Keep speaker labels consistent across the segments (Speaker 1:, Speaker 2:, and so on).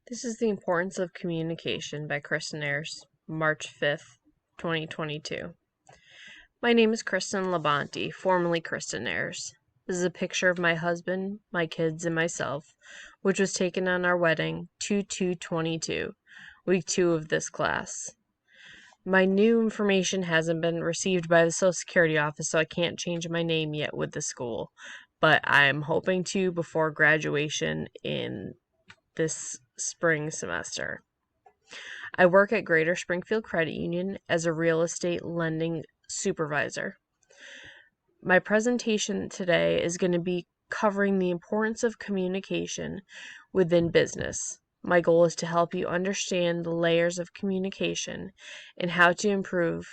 Speaker 1: This is The Importance of Communication by Kristen Ayers, March 5th, 2022. My name is Kristen Labonte, formerly Kristen Ayers. This is a picture of my husband, my kids, and myself, which was taken on our wedding 2/2/22, week 2 of this class. My new information hasn't been received by the Social Security office, so I can't change my name yet with the school, but I'm hoping to before graduation in this spring semester. I work at Greater Springfield Credit Union as a real estate lending supervisor. My presentation today is going to be covering the importance of communication within business. My goal is to help you understand the layers of communication and how to improve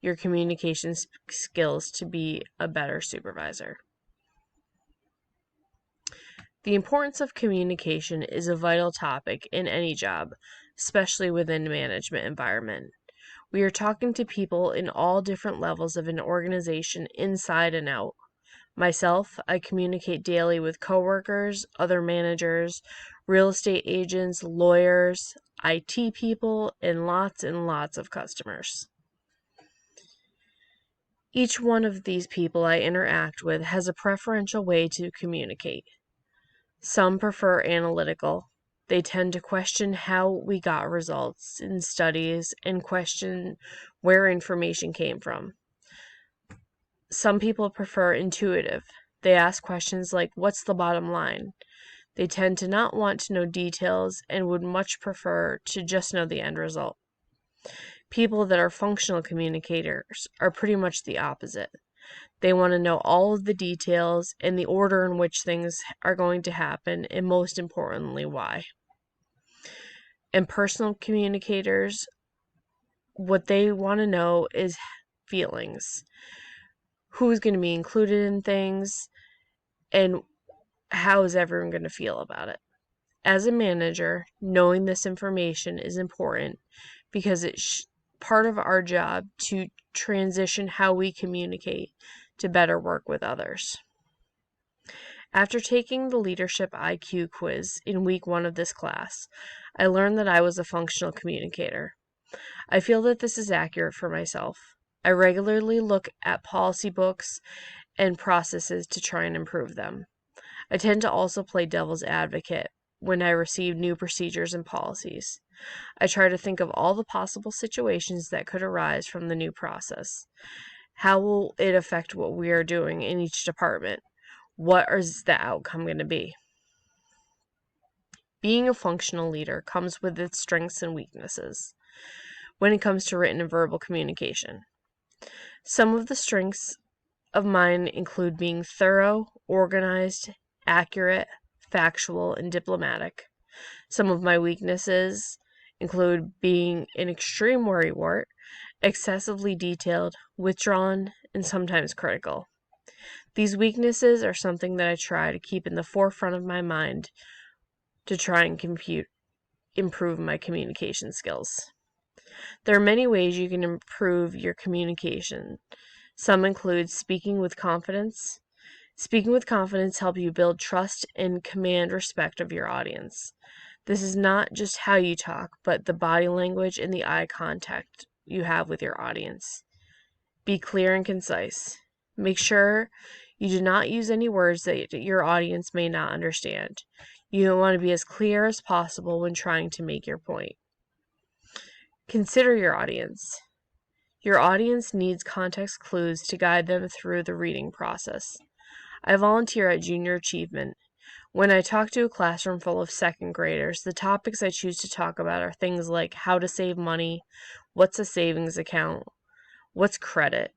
Speaker 1: your communication skills to be a better supervisor. The importance of communication is a vital topic in any job, especially within a management environment. We are talking to people in all different levels of an organization inside and out. Myself, I communicate daily with coworkers, other managers, real estate agents, lawyers, IT people, and lots of customers. Each one of these people I interact with has a preferential way to communicate. Some prefer analytical. They tend to question how we got results in studies and question where information came from. Some people prefer intuitive. They ask questions like, what's the bottom line? They tend to not want to know details and would much prefer to just know the end result. People that are functional communicators are pretty much the opposite. They want to know all of the details and the order in which things are going to happen, and most importantly, why. And personal communicators, what they want to know is feelings. Who's going to be included in things, and how is everyone going to feel about it. As a manager, knowing this information is important because it's part of our job to transition how we communicate to better work with others. After taking the Leadership IQ quiz in week 1 of this class, I learned that I was a functional communicator. I feel that this is accurate for myself. I regularly look at policy books and processes to try and improve them. I tend to also play devil's advocate when I receive new procedures and policies. I try to think of all the possible situations that could arise from the new process. How will it affect what we are doing in each department? What is the outcome going to be? Being a functional leader comes with its strengths and weaknesses when it comes to written and verbal communication. Some of the strengths of mine include being thorough, organized, accurate, factual, and diplomatic. Some of my weaknesses include being an extreme worrywart, excessively detailed, withdrawn, and sometimes critical. These weaknesses are something that I try to keep in the forefront of my mind to try and improve my communication skills. There are many ways you can improve your communication. Some include speaking with confidence. Speaking with confidence helps you build trust and command respect of your audience. This is not just how you talk, but the body language and the eye contact you have with your audience. Be clear and concise. Make sure you do not use any words that your audience may not understand. You want to be as clear as possible when trying to make your point. Consider your audience. Your audience needs context clues to guide them through the reading process. I volunteer at Junior Achievement. When I talk to a classroom full of second graders, the topics I choose to talk about are things like how to save money, what's a savings account, what's credit.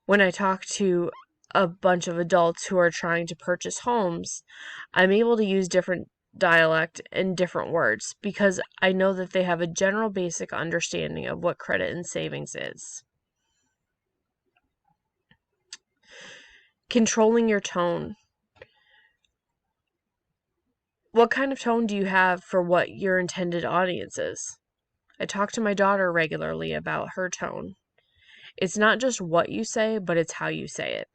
Speaker 1: When I talk to a bunch of adults who are trying to purchase homes, I'm able to use different dialect and different words because I know that they have a general basic understanding of what credit and savings is. Controlling your tone. What kind of tone do you have for what your intended audience is? I talk to my daughter regularly about her tone. It's not just what you say, but it's how you say it.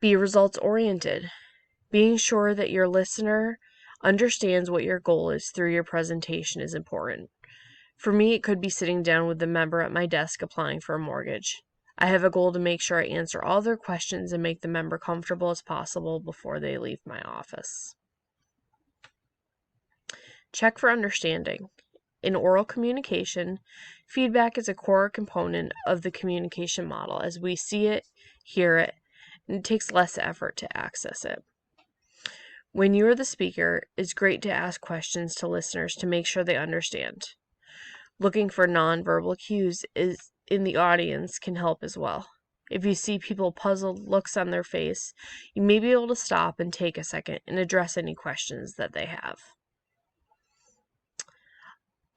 Speaker 1: Be results oriented. Being sure that your listener understands what your goal is through your presentation is important. For me, it could be sitting down with the member at my desk applying for a mortgage. I have a goal to make sure I answer all their questions and make the member comfortable as possible before they leave my office. Check for understanding. In oral communication, feedback is a core component of the communication model as we see it, hear it, and it takes less effort to access it. When you are the speaker, it's great to ask questions to listeners to make sure they understand. Looking for nonverbal cues in the audience can help as well. If you see people puzzled looks on their face, you may be able to stop and take a second and address any questions that they have.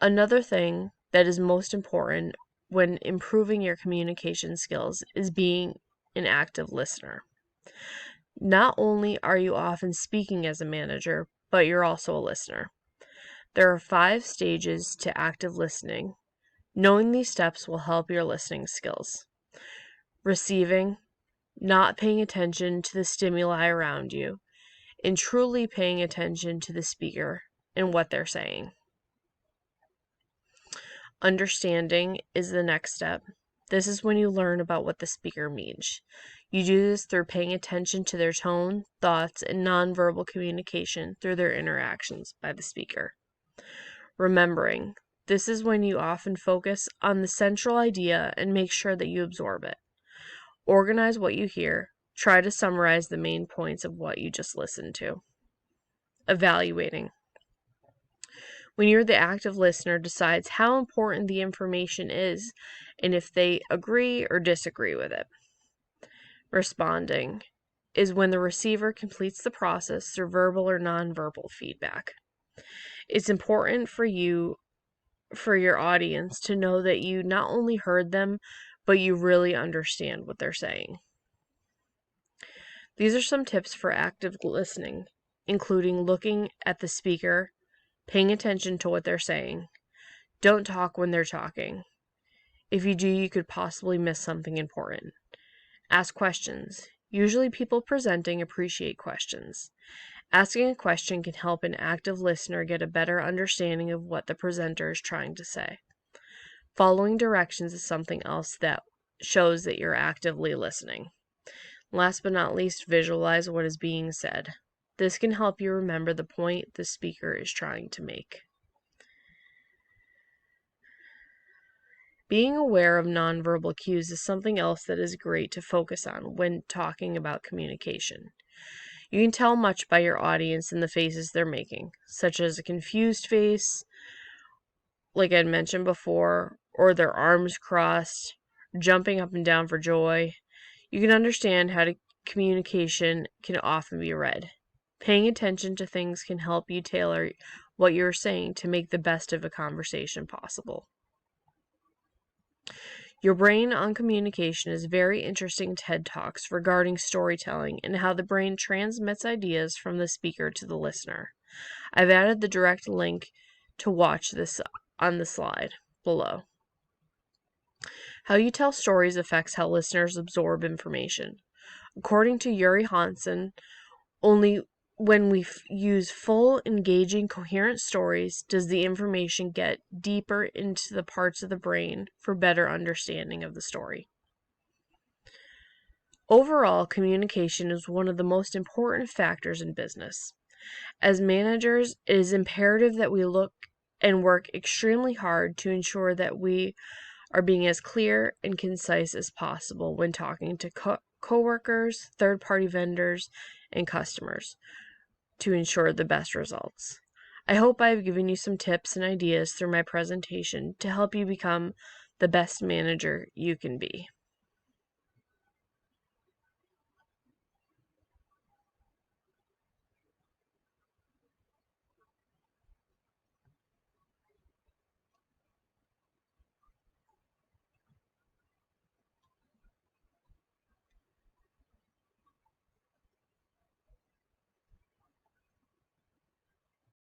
Speaker 1: Another thing that is most important when improving your communication skills is being an active listener. Not only are you often speaking as a manager, but you're also a listener. There are 5 stages to active listening. Knowing these steps will help your listening skills. Receiving, not paying attention to the stimuli around you, and truly paying attention to the speaker and what they're saying. Understanding is the next step. This is when you learn about what the speaker means. You do this through paying attention to their tone, thoughts, and nonverbal communication through their interactions by the speaker. Remembering, this is when you often focus on the central idea and make sure that you absorb it. Organize what you hear. Try to summarize the main points of what you just listened to. Evaluating. When you're the active listener, decides how important the information is and if they agree or disagree with it. Responding is when the receiver completes the process through verbal or nonverbal feedback. It's important for your audience to know that you not only heard them, but you really understand what they're saying. These are some tips for active listening, including looking at the speaker, paying attention to what they're saying. Don't talk when they're talking. If you do, you could possibly miss something important. Ask questions. Usually people presenting appreciate questions. Asking a question can help an active listener get a better understanding of what the presenter is trying to say. Following directions is something else that shows that you're actively listening. Last but not least, visualize what is being said. This can help you remember the point the speaker is trying to make. Being aware of nonverbal cues is something else that is great to focus on when talking about communication. You can tell much by your audience in the faces they're making, such as a confused face, like I'd mentioned before, or their arms crossed, jumping up and down for joy. You can understand how communication can often be read. Paying attention to things can help you tailor what you're saying to make the best of a conversation possible. Your Brain on Communication is very interesting TED Talks regarding storytelling and how the brain transmits ideas from the speaker to the listener. I've added the direct link to watch this on the slide below. How you tell stories affects how listeners absorb information. According to Yuri Hansen, only when we use full, engaging, coherent stories does the information get deeper into the parts of the brain for better understanding of the story. Overall, communication is one of the most important factors in business. As managers, it is imperative that we look and work extremely hard to ensure that we are being as clear and concise as possible when talking to coworkers, third-party vendors, and customers to ensure the best results. I hope I have given you some tips and ideas through my presentation to help you become the best manager you can be.